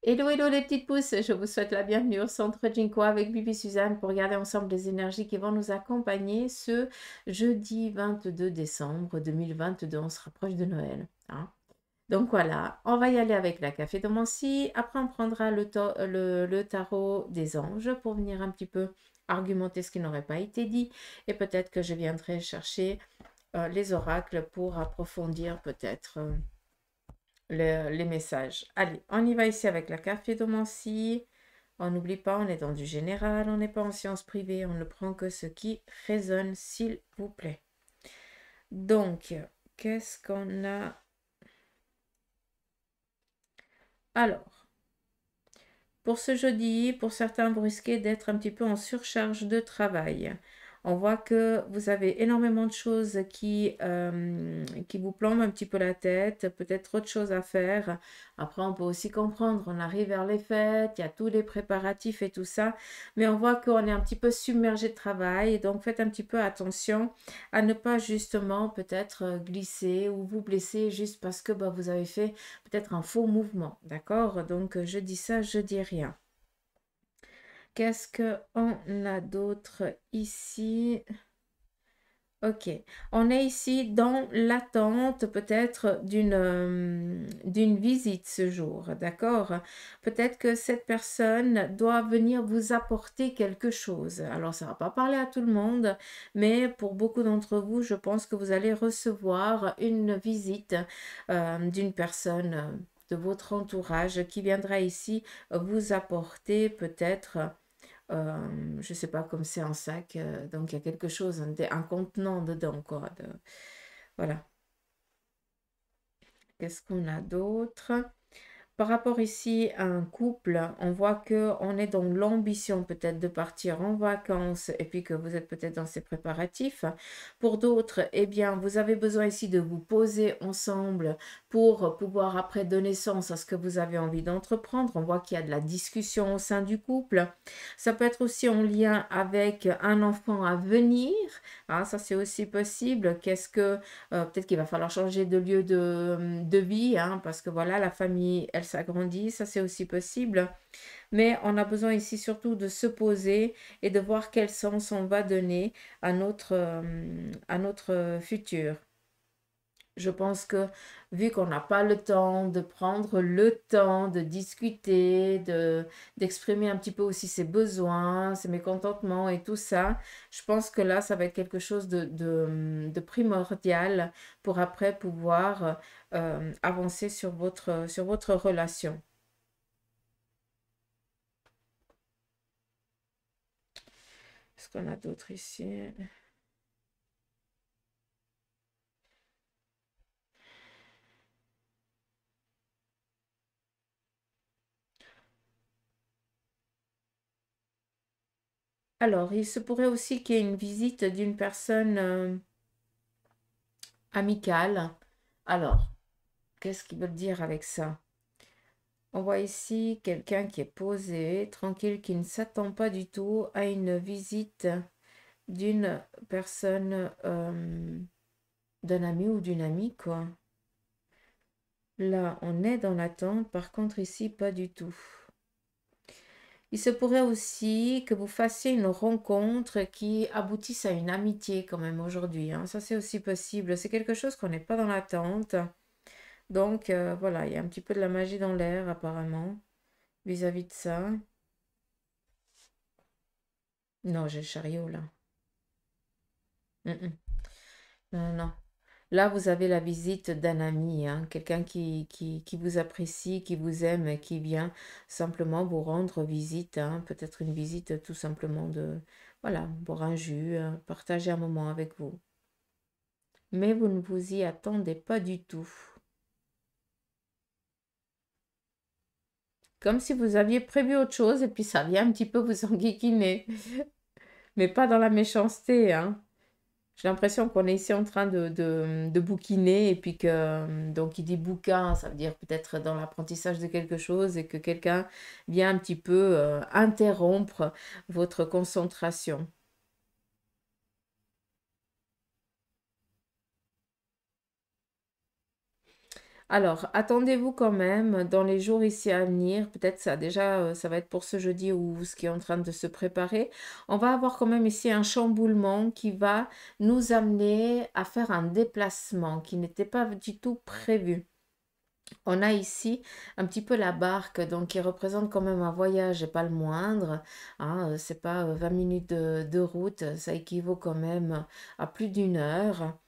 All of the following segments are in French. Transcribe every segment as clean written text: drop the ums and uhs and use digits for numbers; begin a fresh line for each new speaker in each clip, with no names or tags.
Hello, hello les petites pousses, je vous souhaite la bienvenue au centre Jinko avec Bibi Suzanne pour regarder ensemble les énergies qui vont nous accompagner ce jeudi 22 décembre 2022. On se rapproche de Noël, hein. Donc voilà, on va y aller avec la café de Mancy. Après, on prendra le tarot des anges pour venir un petit peu argumenter ce qui n'aurait pas été dit. Et peut-être que je viendrai chercher les oracles pour approfondir peut-être les messages. Allez, on y va ici avec la cartomancie. On n'oublie pas, on est dans du général, on n'est pas en sciences privées, on ne prend que ce qui résonne, s'il vous plaît. Donc, qu'est-ce qu'on a? Alors, pour ce jeudi, pour certains, vous risquez d'être un petit peu en surcharge de travail. On voit que vous avez énormément de choses qui vous plombent un petit peu la tête, peut-être trop de choses à faire. Après, on peut aussi comprendre, on arrive vers les fêtes, il y a tous les préparatifs et tout ça, mais on voit qu'on est un petit peu submergé de travail, donc faites un petit peu attention à ne pas justement peut-être glisser ou vous blesser juste parce que bah, vous avez fait peut-être un faux mouvement, d'accord? Donc, je dis ça, je dis rien. Qu'est-ce qu'on a d'autre ici? Ok, on est ici dans l'attente peut-être d'une visite ce jour, d'accord? Peut-être que cette personne doit venir vous apporter quelque chose. Alors, ça ne va pas parler à tout le monde, mais pour beaucoup d'entre vous, je pense que vous allez recevoir une visite d'une personne de votre entourage qui viendra ici vous apporter peut-être je sais pas, comme c'est un sac, donc il y a quelque chose, un contenant dedans, quoi. Voilà. Qu'est-ce qu'on a d'autre? Par rapport ici à un couple, on voit que on est dans l'ambition peut-être de partir en vacances et puis que vous êtes peut-être dans ces préparatifs. Pour d'autres, eh bien, vous avez besoin ici de vous poser ensemble pour pouvoir après donner sens à ce que vous avez envie d'entreprendre. On voit qu'il y a de la discussion au sein du couple. Ça peut être aussi en lien avec un enfant à venir. Ah, ça, c'est aussi possible. Qu'est-ce que peut-être qu'il va falloir changer de lieu de vie, hein, parce que voilà, la famille, elle s'agrandit, ça c'est aussi possible. Mais on a besoin ici surtout de se poser et de voir quel sens on va donner à notre futur. Je pense que vu qu'on n'a pas le temps de prendre le temps de discuter, d'exprimer un petit peu aussi ses besoins, ses mécontentements et tout ça, je pense que là, ça va être quelque chose de primordial pour après pouvoir avancer sur votre relation. Est-ce qu'on a d'autres ici? Alors, il se pourrait aussi qu'il y ait une visite d'une personne amicale. Alors, qu'est-ce qu'ils veulent dire avec ça? On voit ici quelqu'un qui est posé, tranquille, qui ne s'attend pas du tout à une visite d'une personne, d'un ami ou d'une amie, quoi. Là, on est dans l'attente, par contre ici, pas du tout. Il se pourrait aussi que vous fassiez une rencontre qui aboutisse à une amitié quand même aujourd'hui, hein. Ça, c'est aussi possible. C'est quelque chose qu'on n'est pas dans l'attente. Donc, voilà, il y a un petit peu de la magie dans l'air apparemment vis-à-vis de ça. Non, j'ai le chariot là. Mm-mm. Non, non. Là, vous avez la visite d'un ami, hein, quelqu'un qui vous apprécie, qui vous aime et qui vient simplement vous rendre visite, hein, peut-être une visite tout simplement voilà, boire un jus, partager un moment avec vous. Mais vous ne vous y attendez pas du tout. Comme si vous aviez prévu autre chose et puis ça vient un petit peu vous enquiquiner. Mais pas dans la méchanceté, hein. J'ai l'impression qu'on est ici en train de bouquiner et puis que, donc il dit bouquin, ça veut dire peut-être dans l'apprentissage de quelque chose et que quelqu'un vient un petit peu interrompre votre concentration. Alors, attendez-vous quand même dans les jours ici à venir, peut-être ça déjà, ça va être pour ce jeudi ou ce qui est en train de se préparer. On va avoir quand même ici un chamboulement qui va nous amener à faire un déplacement qui n'était pas du tout prévu. On a ici un petit peu la barque, donc qui représente quand même un voyage et pas le moindre. Hein, c'est pas 20 minutes de route, ça équivaut quand même à plus d'1 heure.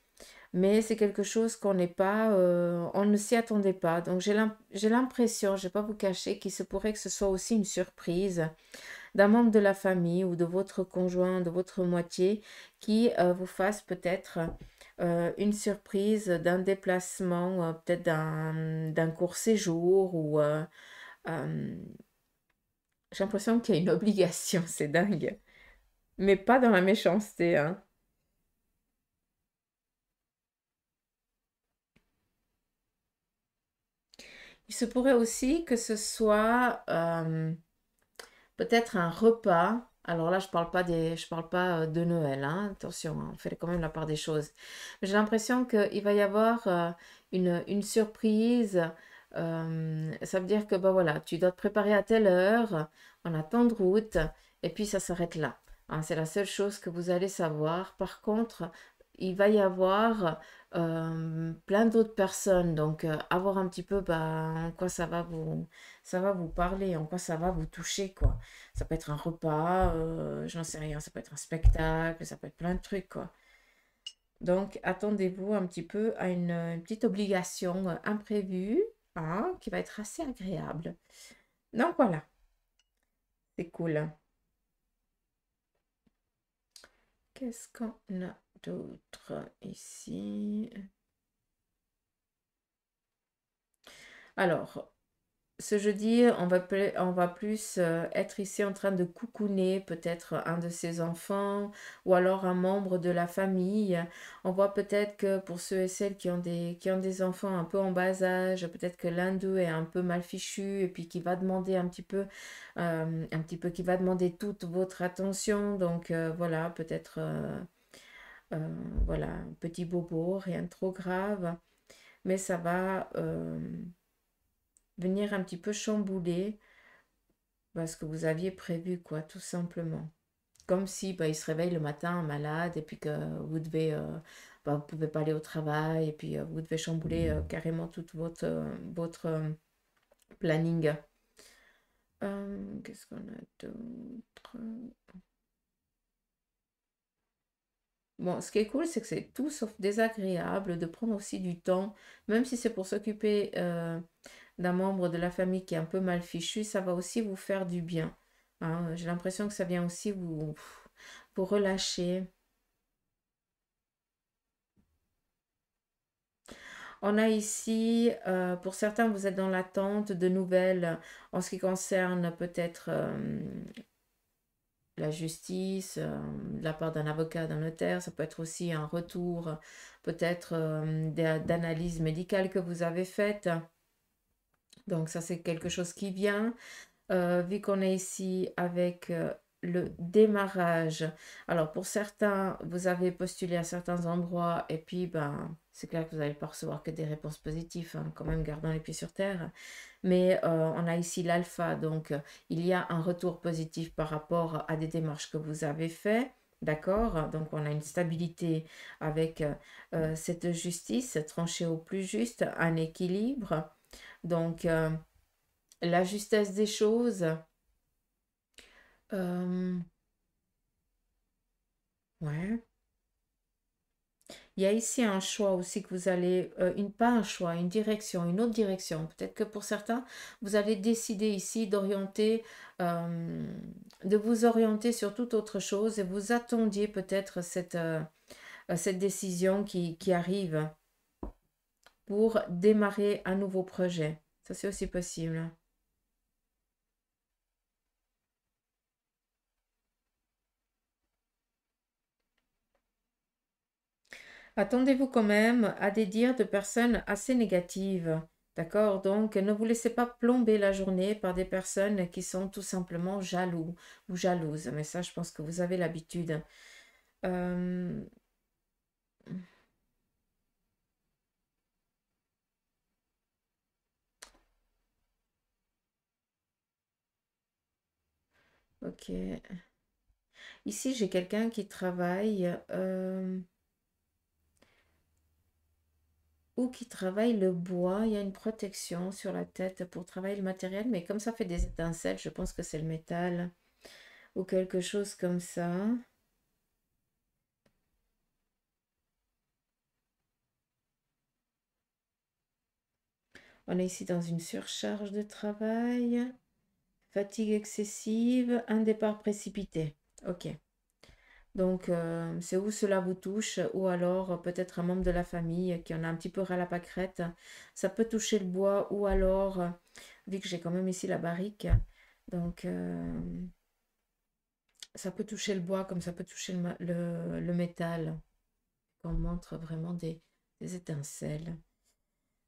Mais c'est quelque chose qu'on n'est pas, on ne s'y attendait pas. Donc j'ai l'impression, je ne vais pas vous cacher, qu'il se pourrait que ce soit aussi une surprise d'un membre de la famille ou de votre conjoint, de votre moitié, qui vous fasse peut-être une surprise d'un déplacement, peut-être d'un court séjour ou euh, j'ai l'impression qu'il y a une obligation, c'est dingue. Mais pas dans la méchanceté, hein. Il se pourrait aussi que ce soit peut-être un repas. Alors là, je parle pas de Noël, hein. Attention, hein, on fait quand même la part des choses. Mais j'ai l'impression qu'il va y avoir une surprise. Ça veut dire que bah voilà, tu dois te préparer à telle heure, on a tant de route, et puis ça s'arrête là. Hein, c'est la seule chose que vous allez savoir. Par contre, il va y avoir plein d'autres personnes, donc avoir un petit peu bah, en quoi ça va vous parler, en quoi ça va vous toucher, quoi. Ça peut être un repas, j'en sais rien, ça peut être un spectacle, ça peut être plein de trucs, quoi. Donc, attendez-vous un petit peu à une petite obligation imprévue, hein, qui va être assez agréable. Donc, voilà, c'est cool. Qu'est-ce qu'on a d'autre ici? Alors, ce jeudi, on va plus être ici en train de coucouner peut-être un de ses enfants ou alors un membre de la famille. On voit peut-être que pour ceux et celles qui ont des enfants un peu en bas âge, peut-être que l'un d'eux est un peu mal fichu et puis qui va demander un petit peu, qui va demander toute votre attention. Donc voilà, peut-être, voilà, un petit bobo, rien de trop grave, mais ça va venir un petit peu chambouler ce que vous aviez prévu, quoi, tout simplement. Comme si bah, il se réveille le matin malade et puis que vous devez, bah, vous pouvez pas aller au travail et puis vous devez chambouler carrément tout votre planning. Qu'est-ce qu'on a d'autre? Bon, ce qui est cool, c'est que c'est tout sauf désagréable de prendre aussi du temps, même si c'est pour s'occuper d'un membre de la famille qui est un peu mal fichu, ça va aussi vous faire du bien. Hein. J'ai l'impression que ça vient aussi vous relâcher. On a ici, pour certains, vous êtes dans l'attente de nouvelles en ce qui concerne peut-être la justice, de la part d'un avocat, d'un notaire. Ça peut être aussi un retour peut-être d'analyse médicale que vous avez faite. Donc ça, c'est quelque chose qui vient. Vu qu'on est ici avec le démarrage. Alors pour certains, vous avez postulé à certains endroits et puis ben, c'est clair que vous n'allez pas recevoir que des réponses positives, hein, quand même gardant les pieds sur terre. Mais on a ici l'alpha, donc il y a un retour positif par rapport à des démarches que vous avez faites. D'accord? Donc on a une stabilité avec cette justice tranchée au plus juste, un équilibre. Donc la justesse des choses. Euh, ouais. Il y a ici un choix aussi que vous allez, pas un choix, une direction, une autre direction. Peut-être que pour certains, vous allez décider ici euh, de vous orienter sur toute autre chose et vous attendiez peut-être cette décision qui arrive pour démarrer un nouveau projet. Ça, c'est aussi possible. Attendez-vous quand même à des dires de personnes assez négatives. D'accord? Donc, ne vous laissez pas plomber la journée par des personnes qui sont tout simplement jaloux ou jalouses. Mais ça, je pense que vous avez l'habitude. Euh, Ok. Ici, j'ai quelqu'un qui travaille ou qui travaille le bois. Il y a une protection sur la tête pour travailler le matériel, mais comme ça fait des étincelles, je pense que c'est le métal ou quelque chose comme ça. On est ici dans une surcharge de travail, fatigue excessive, un départ précipité. Ok. Donc, c'est où cela vous touche, ou alors peut-être un membre de la famille qui en a un petit peu ras la pâquerette. Ça peut toucher le bois, ou alors, vu que j'ai quand même ici la barrique, donc ça peut toucher le bois comme ça peut toucher le métal. On montre vraiment des étincelles.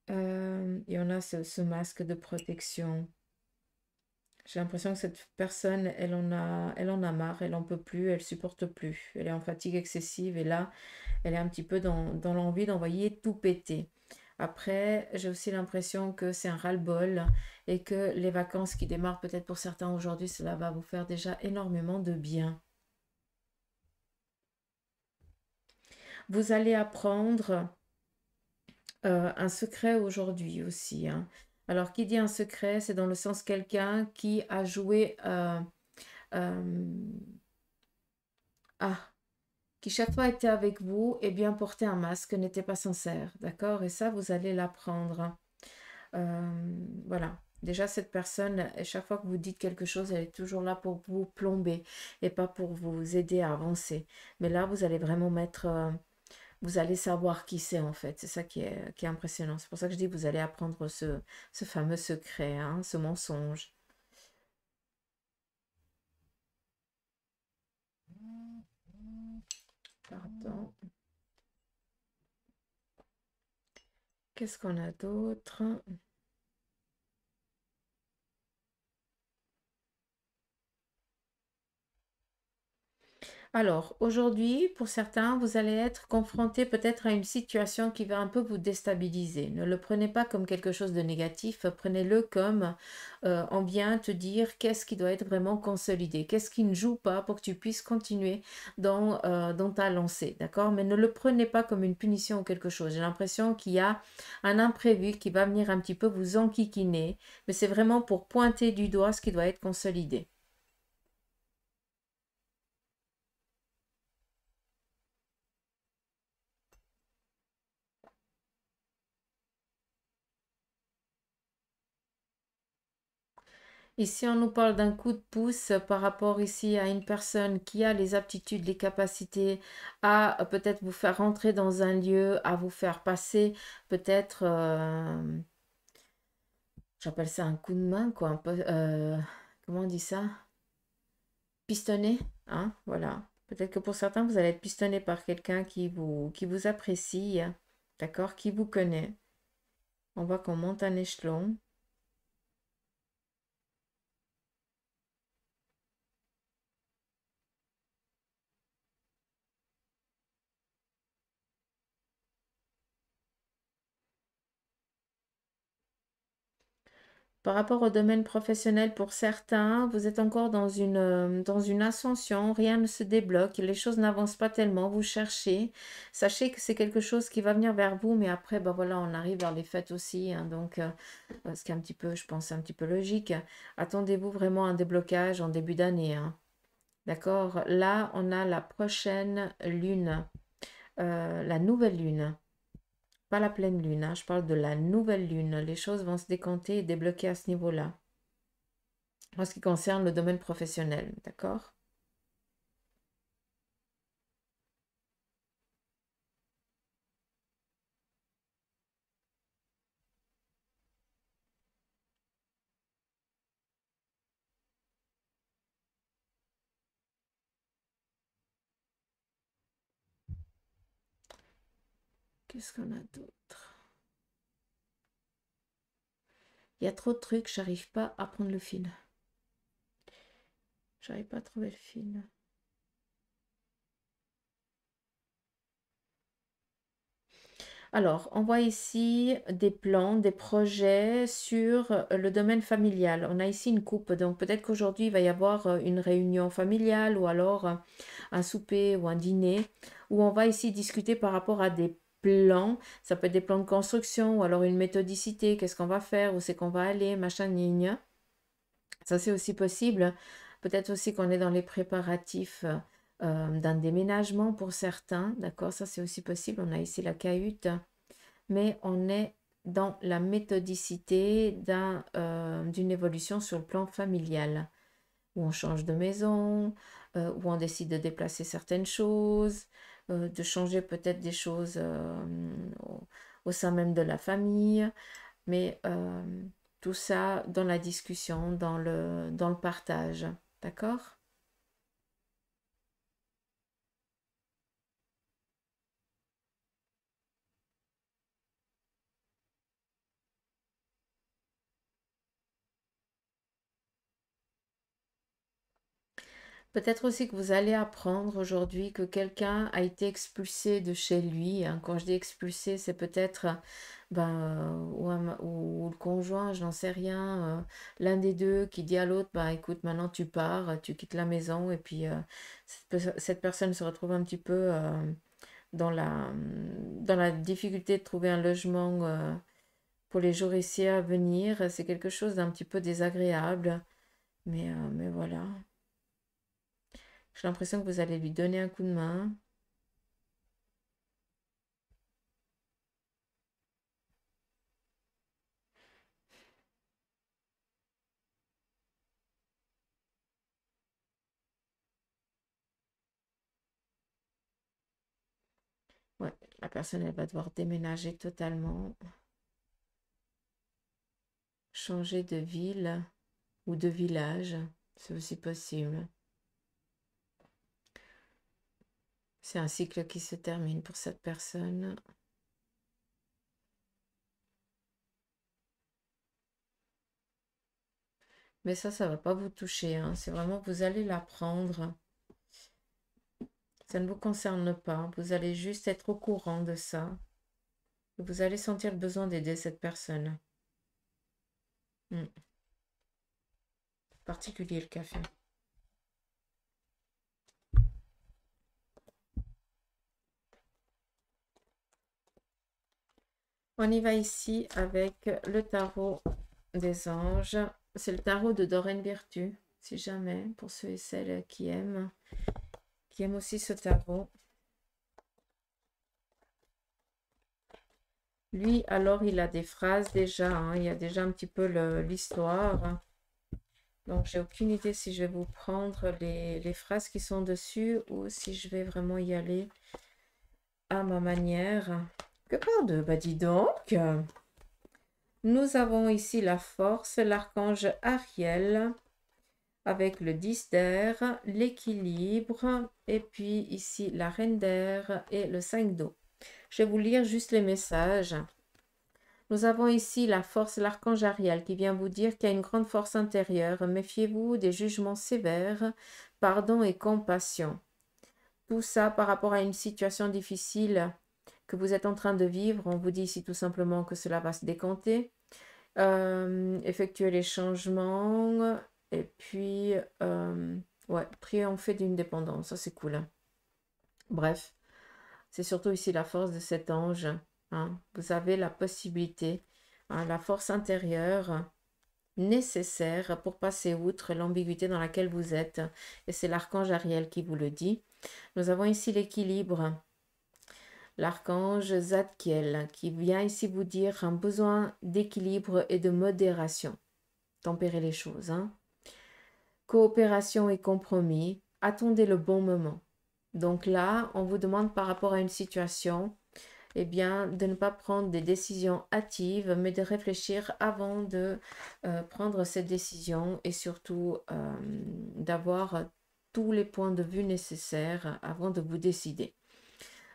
Et on a ce masque de protection. J'ai l'impression que cette personne, elle en a marre, elle en peut plus, elle supporte plus. Elle est en fatigue excessive et là, elle est un petit peu dans l'envie d'envoyer tout péter. Après, j'ai aussi l'impression que c'est un ras-le-bol et que les vacances qui démarrent peut-être pour certains aujourd'hui, cela va vous faire déjà énormément de bien. Vous allez apprendre un secret aujourd'hui aussi, hein. Alors, qui dit un secret, c'est dans le sens quelqu'un qui a joué euh, ah, qui chaque fois était avec vous, et bien portait un masque, n'était pas sincère, d'accord? Et ça, vous allez l'apprendre. Voilà. Déjà, cette personne, chaque fois que vous dites quelque chose, elle est toujours là pour vous plomber et pas pour vous aider à avancer. Mais là, vous allez vraiment mettre, vous allez savoir qui c'est en fait. C'est ça qui est impressionnant. C'est pour ça que je dis, vous allez apprendre ce fameux secret, hein, ce mensonge. Pardon. Qu'est-ce qu'on a d'autre? Alors, aujourd'hui, pour certains, vous allez être confronté peut-être à une situation qui va un peu vous déstabiliser. Ne le prenez pas comme quelque chose de négatif, prenez-le comme on vient te dire qu'est-ce qui doit être vraiment consolidé, qu'est-ce qui ne joue pas pour que tu puisses continuer dans ta lancée, d'accord? Mais ne le prenez pas comme une punition ou quelque chose. J'ai l'impression qu'il y a un imprévu qui va venir un petit peu vous enquiquiner, mais c'est vraiment pour pointer du doigt ce qui doit être consolidé. Ici, on nous parle d'un coup de pouce par rapport ici à une personne qui a les aptitudes, les capacités à peut-être vous faire rentrer dans un lieu, à vous faire passer peut-être, j'appelle ça un coup de main, quoi, un peu, comment on dit ça? Pistonné, hein, voilà. Peut-être que pour certains, vous allez être pistonné par quelqu'un qui vous apprécie, d'accord, qui vous connaît. On voit qu'on monte un échelon. Par rapport au domaine professionnel, pour certains, vous êtes encore dans une ascension, rien ne se débloque, les choses n'avancent pas tellement, vous cherchez. Sachez que c'est quelque chose qui va venir vers vous, mais après, ben voilà, on arrive vers les fêtes aussi, hein, donc ce qui est un petit peu, je pense, un petit peu logique. Attendez-vous vraiment à un déblocage en début d'année, hein. D'accord? Là, on a la prochaine lune, la nouvelle lune. Pas la pleine lune, hein, je parle de la nouvelle lune. Les choses vont se décanter et débloquer à ce niveau-là en ce qui concerne le domaine professionnel, d'accord? Qu'est-ce qu'on a d'autre? Il y a trop de trucs, j'arrive pas à prendre le fil. J'arrive pas à trouver le fil. Alors, on voit ici des plans, des projets sur le domaine familial. On a ici une coupe, donc peut-être qu'aujourd'hui, il va y avoir une réunion familiale ou alors un souper ou un dîner où on va ici discuter par rapport à des plans. Ça peut être des plans de construction ou alors une méthodicité, qu'est-ce qu'on va faire, où c'est qu'on va aller, machin, gna, gna. Ça, c'est aussi possible. Peut-être aussi qu'on est dans les préparatifs d'un déménagement pour certains. D'accord, ça, c'est aussi possible. On a ici la cahute, mais on est dans la méthodicité d'une évolution sur le plan familial, où on change de maison, où on décide de déplacer certaines choses, de changer peut-être des choses au sein même de la famille, mais tout ça dans la discussion, dans le partage. D'accord? Peut-être aussi que vous allez apprendre aujourd'hui que quelqu'un a été expulsé de chez lui, hein. Quand je dis expulsé, c'est peut-être ben, ou le conjoint, je n'en sais rien, l'un des deux qui dit à l'autre, bah écoute, maintenant tu pars, tu quittes la maison, et puis cette personne se retrouve un petit peu dans la difficulté de trouver un logement pour les jours ici à venir. C'est quelque chose d'un petit peu désagréable, mais voilà. J'ai l'impression que vous allez lui donner un coup de main. Ouais, la personne, elle va devoir déménager totalement, changer de ville ou de village. C'est aussi possible. C'est un cycle qui se termine pour cette personne. Mais ça va pas vous toucher, hein. C'est vraiment, vous allez l'apprendre. Ça ne vous concerne pas. Vous allez juste être au courant de ça. Et vous allez sentir le besoin d'aider cette personne. Particulier le café. On y va ici avec le tarot des anges. C'est le tarot de Doreen Virtue, si jamais, pour ceux et celles qui aiment aussi ce tarot. Lui, alors, il a des phrases déjà, hein. Il y a déjà un petit peu l'histoire. Donc, j'ai aucune idée si je vais vous prendre les phrases qui sont dessus ou si je vais vraiment y aller à ma manière. Que par deux, bah dis donc. Nous avons ici la force, l'archange Ariel, avec le 10 d'air, l'équilibre, et puis ici la reine d'air et le 5 d'eau. Je vais vous lire juste les messages. Nous avons ici la force, l'archange Ariel, qui vient vous dire qu'il y a une grande force intérieure. Méfiez-vous des jugements sévères, pardon et compassion. Tout ça par rapport à une situation difficile que vous êtes en train de vivre. On vous dit ici tout simplement que cela va se décanter. Effectuer les changements et puis ouais, triompher d'une dépendance, ça c'est cool, hein. Bref, c'est surtout ici la force de cet ange, hein. Vous avez la possibilité, hein, la force intérieure nécessaire pour passer outre l'ambiguïté dans laquelle vous êtes, et c'est l'archange Ariel qui vous le dit. Nous avons ici l'équilibre, l'archange Zadkiel qui vient ici vous dire un besoin d'équilibre et de modération. Tempérer les choses, hein. Coopération et compromis. Attendez le bon moment. Donc là, on vous demande par rapport à une situation, eh bien, de ne pas prendre des décisions hâtives, mais de réfléchir avant de prendre cette décision et surtout d'avoir tous les points de vue nécessaires avant de vous décider.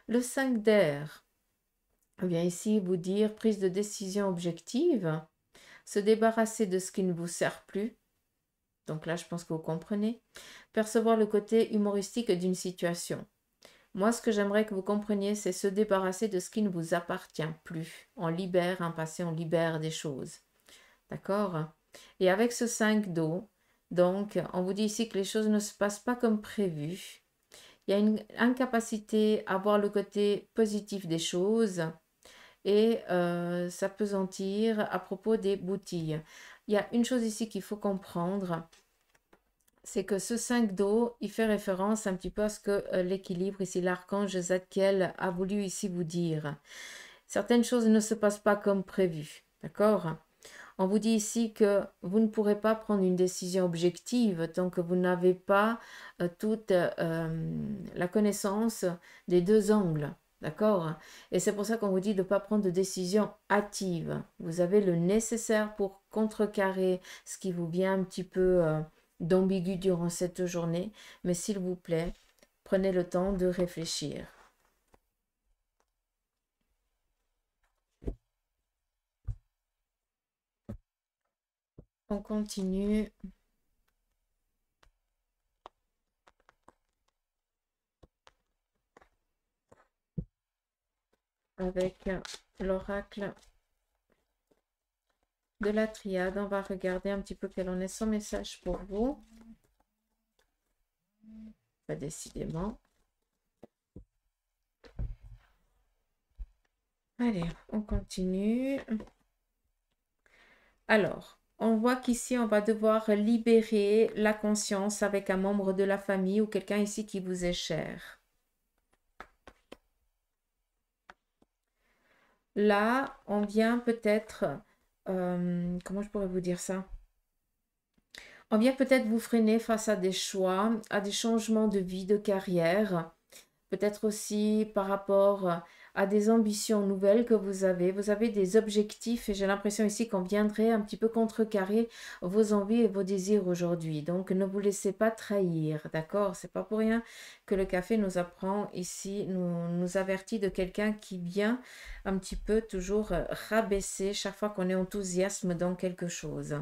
Le 5 d'air vient ici vous dire prise de décision objective, se débarrasser de ce qui ne vous sert plus. Donc là, je pense que vous comprenez. Percevoir le côté humoristique d'une situation. Moi, ce que j'aimerais que vous compreniez, c'est se débarrasser de ce qui ne vous appartient plus. On libère un passé, on libère des choses. D'accord? Et avec ce 5 d'eau, donc, on vous dit ici que les choses ne se passent pas comme prévu. Il y a une incapacité à voir le côté positif des choses et s'appesantir à propos des boutilles. Il y a une chose ici qu'il faut comprendre, c'est que ce 5 d'eau, il fait référence un petit peu à ce que l'équilibre ici, l'archange Zadkiel a voulu ici vous dire. Certaines choses ne se passent pas comme prévu, d'accord? On vous dit ici que vous ne pourrez pas prendre une décision objective tant que vous n'avez pas toute la connaissance des deux angles. D'accord? Et c'est pour ça qu'on vous dit de ne pas prendre de décision hâtive. Vous avez le nécessaire pour contrecarrer ce qui vous vient un petit peu d'ambigu durant cette journée. Mais s'il vous plaît, prenez le temps de réfléchir. On continue. Avec l'oracle de la triade. On va regarder un petit peu quel en est son message pour vous. Pas décidément. Allez, on continue. Alors, on voit qu'ici, on va devoir libérer la conscience avec un membre de la famille ou quelqu'un ici qui vous est cher. Là, on vient peut-être... comment je pourrais vous dire ça? On vient peut-être vous freiner face à des choix, à des changements de vie, de carrière. Peut-être aussi par rapport à des ambitions nouvelles que vous avez. Vous avez des objectifs et j'ai l'impression ici qu'on viendrait un petit peu contrecarrer vos envies et vos désirs aujourd'hui. Donc ne vous laissez pas trahir, d'accord? C'est pas pour rien que le café nous apprend ici, nous avertit de quelqu'un qui vient un petit peu toujours rabaisser chaque fois qu'on est enthousiasme dans quelque chose.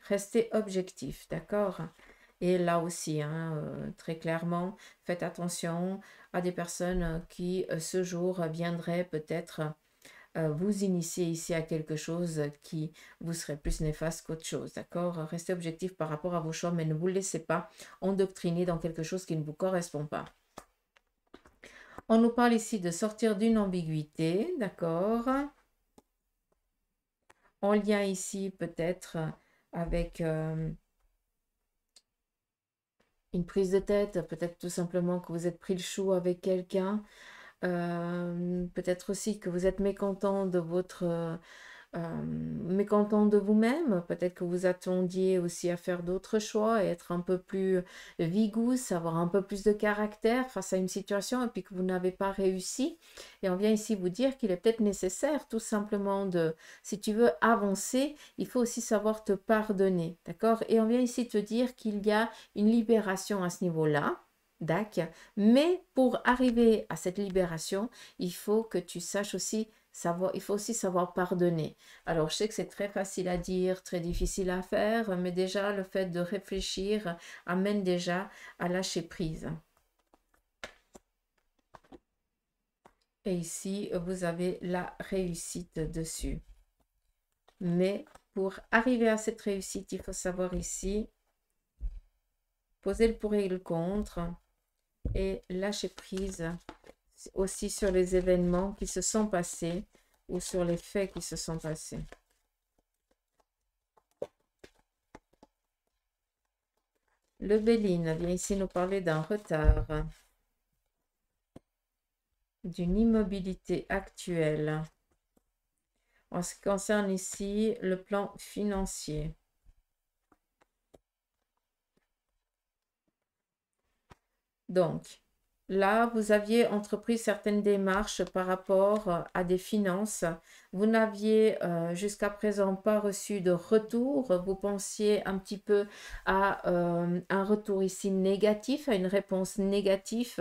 Restez objectif, d'accord? Et là aussi, hein, très clairement, faites attention à des personnes qui, ce jour, viendraient peut-être vous initier ici à quelque chose qui vous serait plus néfaste qu'autre chose, d'accord? Restez objectif par rapport à vos choix, mais ne vous laissez pas endoctriner dans quelque chose qui ne vous correspond pas. On nous parle ici de sortir d'une ambiguïté, d'accord? En lien ici peut-être avec... une prise de tête, peut-être tout simplement que vous êtes pris le chou avec quelqu'un, peut-être aussi que vous êtes mécontent de votre mécontent de vous-même, peut-être que vous attendiez aussi à faire d'autres choix et être un peu plus vigousse, avoir un peu plus de caractère face à une situation et puis que vous n'avez pas réussi. Et on vient ici vous dire qu'il est peut-être nécessaire tout simplement de, si tu veux avancer, il faut aussi savoir te pardonner, d'accord? Et on vient ici te dire qu'il y a une libération à ce niveau-là. D'accord. Mais pour arriver à cette libération, il faut que tu saches aussi savoir, il faut aussi savoir pardonner. Alors, je sais que c'est très facile à dire, très difficile à faire, mais déjà, le fait de réfléchir amène déjà à lâcher prise. Et ici, vous avez la réussite dessus. Mais pour arriver à cette réussite, il faut savoir ici poser le pour et le contre et lâcher prise aussi sur les événements qui se sont passés ou sur les faits qui se sont passés. Le Béline vient ici nous parler d'un retard, d'une immobilité actuelle en ce qui concerne ici le plan financier. Donc, là, vous aviez entrepris certaines démarches par rapport à des finances. Vous n'aviez jusqu'à présent pas reçu de retour. Vous pensiez un petit peu à un retour ici négatif, à une réponse négative,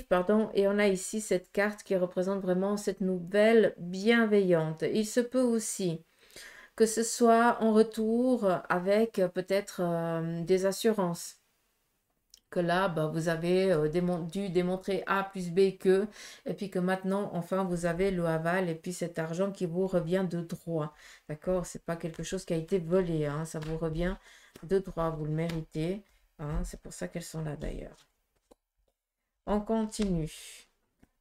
pardon. Et on a ici cette carte qui représente vraiment cette nouvelle bienveillante. Il se peut aussi que ce soit en retour avec peut-être des assurances que là, bah, vous avez dû démontrer A plus B que, et puis que maintenant, enfin, vous avez le aval, et puis cet argent qui vous revient de droit. D'accord? C'est pas quelque chose qui a été volé, hein, ça vous revient de droit, vous le méritez. Hein, c'est pour ça qu'elles sont là d'ailleurs. On continue.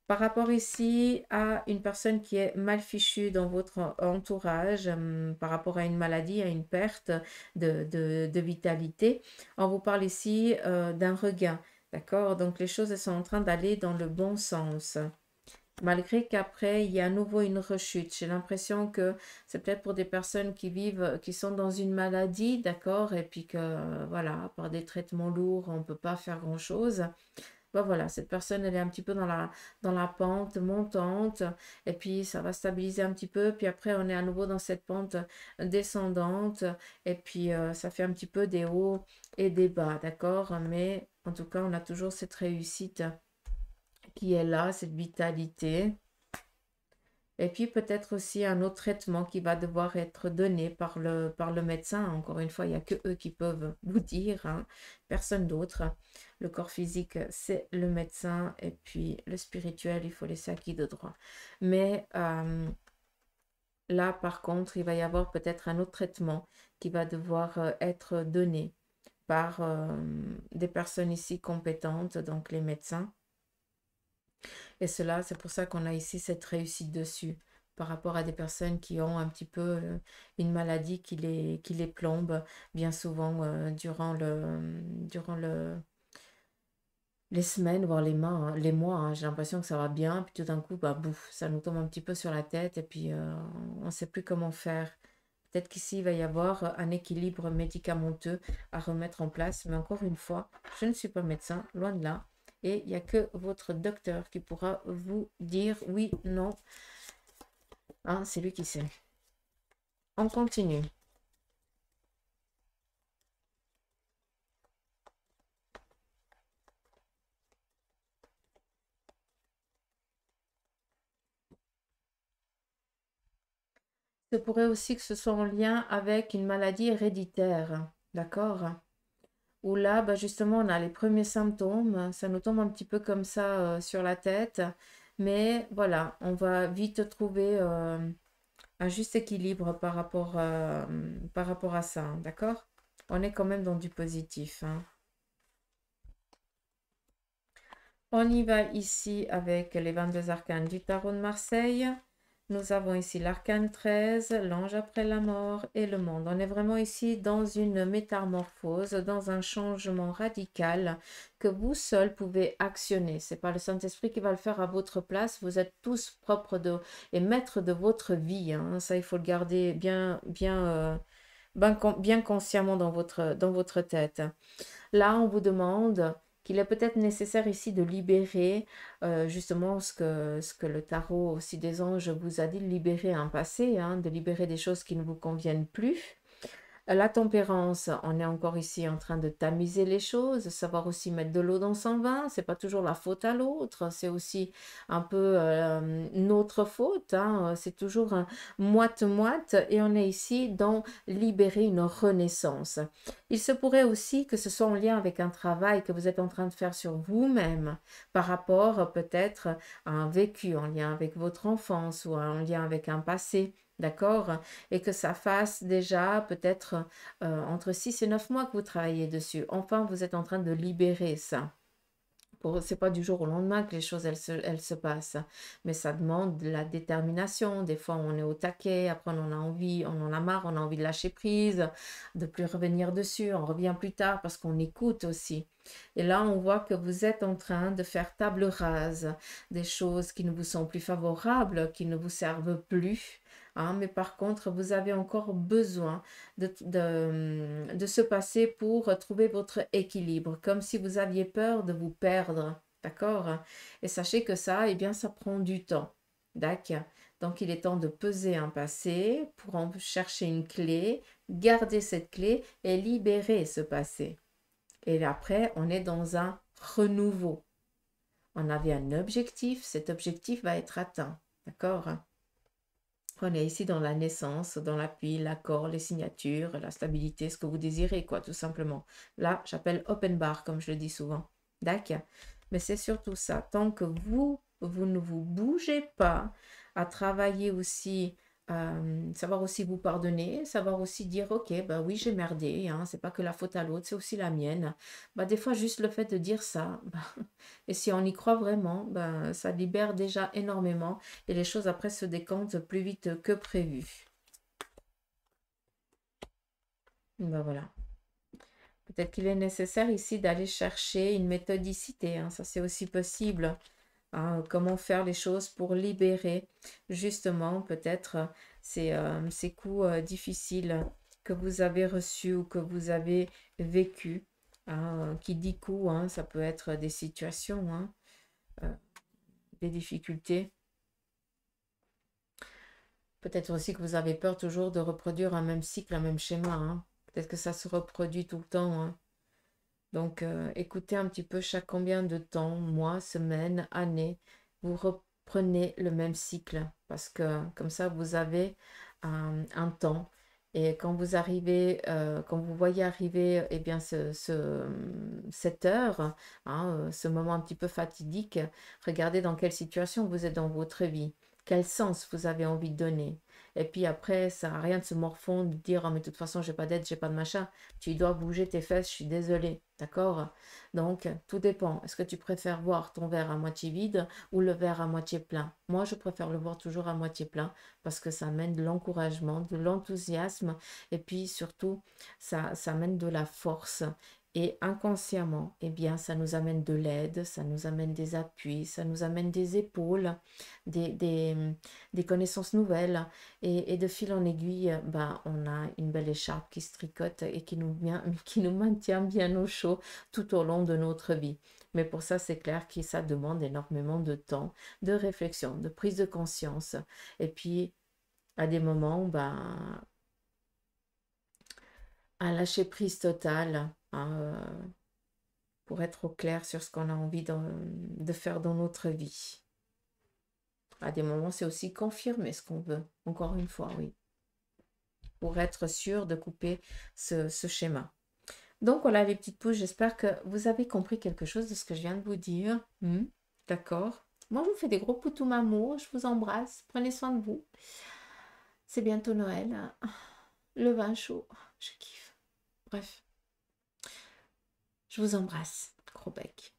Par rapport ici à une personne qui est mal fichue dans votre entourage, par rapport à une maladie, à une perte de vitalité, on vous parle ici d'un regain. D'accord? Donc les choses elles sont en train d'aller dans le bon sens. Malgré qu'après, il y a à nouveau une rechute. J'ai l'impression que c'est peut-être pour des personnes qui vivent, qui sont dans une maladie, d'accord? Et puis que, voilà, par des traitements lourds, on ne peut pas faire grand-chose. Bah voilà, cette personne, elle est un petit peu dans la pente montante, et puis ça va stabiliser un petit peu, puis après on est à nouveau dans cette pente descendante, et puis ça fait un petit peu des hauts et des bas, d'accord? Mais en tout cas, on a toujours cette réussite qui est là, cette vitalité. Et puis peut-être aussi un autre traitement qui va devoir être donné par le médecin. Encore une fois, il n'y a que eux qui peuvent vous dire, hein, personne d'autre. Le corps physique, c'est le médecin. Et puis le spirituel, il faut laisser à qui de droit. Mais là, par contre, il va y avoir peut-être un autre traitement qui va devoir être donné par des personnes ici compétentes, donc les médecins. Et cela, c'est pour ça qu'on a ici cette réussite dessus, par rapport à des personnes qui ont un petit peu une maladie qui les plombe bien souvent durant les semaines, voire les mois. Hein. J'ai l'impression que ça va bien, puis tout d'un coup, bah, bouf, ça nous tombe un petit peu sur la tête et puis on ne sait plus comment faire. Peut-être qu'ici, il va y avoir un équilibre médicamenteux à remettre en place. Mais encore une fois, je ne suis pas médecin, loin de là. Et il n'y a que votre docteur qui pourra vous dire oui, non. Hein, c'est lui qui sait. On continue. Ce pourrait aussi que ce soit en lien avec une maladie héréditaire. D'accord? Où là, bah justement, on a les premiers symptômes. Ça nous tombe un petit peu comme ça sur la tête. Mais voilà, on va vite trouver un juste équilibre par rapport à ça. Hein, d'accord? On est quand même dans du positif. Hein. On y va ici avec les 22 arcanes du tarot de Marseille. Nous avons ici l'arcane 13, l'ange après la mort et le monde. On est vraiment ici dans une métamorphose, dans un changement radical que vous seul pouvez actionner. Ce n'est pas le Saint-Esprit qui va le faire à votre place. Vous êtes tous propres et maîtres de votre vie. Hein. Ça, il faut le garder bien consciemment dans votre tête. Là, on vous demande qu'il est peut-être nécessaire ici de libérer justement ce que le tarot aussi des anges vous a dit, de libérer un passé, hein, de libérer des choses qui ne vous conviennent plus. La tempérance, on est encore ici en train de tamiser les choses, savoir aussi mettre de l'eau dans son vin. C'est pas toujours la faute à l'autre, c'est aussi un peu notre faute. Hein. C'est toujours un moite-moite et on est ici dans libérer une renaissance. Il se pourrait aussi que ce soit en lien avec un travail que vous êtes en train de faire sur vous-même par rapport peut-être à un vécu en lien avec votre enfance ou en lien avec un passé. D'accord? Et que ça fasse déjà peut-être entre 6 et 9 mois que vous travaillez dessus. Enfin, vous êtes en train de libérer ça. C'est pas du jour au lendemain que les choses elles se passent, mais ça demande de la détermination. Des fois, on est au taquet, après on en a envie, on en a marre, on a envie de lâcher prise, de plus revenir dessus, on revient plus tard parce qu'on écoute aussi. Et là, on voit que vous êtes en train de faire table rase des choses qui ne vous sont plus favorables, qui ne vous servent plus. Hein, mais par contre, vous avez encore besoin de se passer pour trouver votre équilibre, comme si vous aviez peur de vous perdre. D'accord? Et sachez que ça, eh bien, ça prend du temps. D'accord? Donc, il est temps de peser un passé pour en chercher une clé, garder cette clé et libérer ce passé. Et après, on est dans un renouveau. On avait un objectif, cet objectif va être atteint. D'accord? comprenez, ici dans la naissance, dans l'appui, l'accord, les signatures, la stabilité, ce que vous désirez, quoi, tout simplement. Là, j'appelle open bar, comme je le dis souvent. D'accord? Mais c'est surtout ça. Tant que vous ne vous bougez pas à travailler aussi, savoir aussi vous pardonner, savoir aussi dire, ok, bah oui, j'ai merdé, hein, c'est pas que la faute à l'autre, c'est aussi la mienne. Bah, des fois, juste le fait de dire ça, bah, et si on y croit vraiment, ben, ça libère déjà énormément et les choses après se décantent plus vite que prévu. Ben voilà. Peut-être qu'il est nécessaire ici d'aller chercher une méthodicité, hein, ça c'est aussi possible. Hein, comment faire les choses pour libérer justement peut-être ces coups difficiles que vous avez reçus ou que vous avez vécus. Hein, qui dit coup, hein, ça peut être des situations, hein, euh, des difficultés. Peut-être aussi que vous avez peur toujours de reproduire un même cycle, un même schéma. Hein. Peut-être que ça se reproduit tout le temps. Hein. Donc, écoutez un petit peu chaque combien de temps, mois, semaines, années, vous reprenez le même cycle. Parce que comme ça, vous avez un temps. Et quand vous arrivez, quand vous voyez arriver eh bien, cette heure, hein, ce moment un petit peu fatidique, regardez dans quelle situation vous êtes dans votre vie. Quel sens vous avez envie de donner. Et puis après, ça n'a rien de se morfondre, de dire, ah, mais de toute façon, j'ai pas d'aide, j'ai pas de machin. Tu dois bouger tes fesses, je suis désolée, d'accord? Donc, tout dépend. Est-ce que tu préfères voir ton verre à moitié vide ou le verre à moitié plein? Moi, je préfère le voir toujours à moitié plein parce que ça amène de l'encouragement, de l'enthousiasme et puis surtout, ça amène de la force. Et inconsciemment, eh bien, ça nous amène de l'aide, ça nous amène des appuis, ça nous amène des épaules, des, des, des connaissances nouvelles. Et de fil en aiguille, ben, on a une belle écharpe qui se tricote et qui nous maintient bien au chaud tout au long de notre vie. Mais pour ça, c'est clair que ça demande énormément de temps, de réflexion, de prise de conscience. Et puis, à des moments, ben, un lâcher prise total, hein, pour être au clair sur ce qu'on a envie de faire dans notre vie. À des moments, c'est aussi confirmer ce qu'on veut. Encore une fois, oui. Pour être sûr de couper ce schéma. Donc voilà les petites pouces, j'espère que vous avez compris quelque chose de ce que je viens de vous dire. D'accord. Moi, je vous fais des gros poutous mamour, je vous embrasse, prenez soin de vous. C'est bientôt Noël. Hein. Le vin chaud, je kiffe. Bref, je vous embrasse. Gros bec.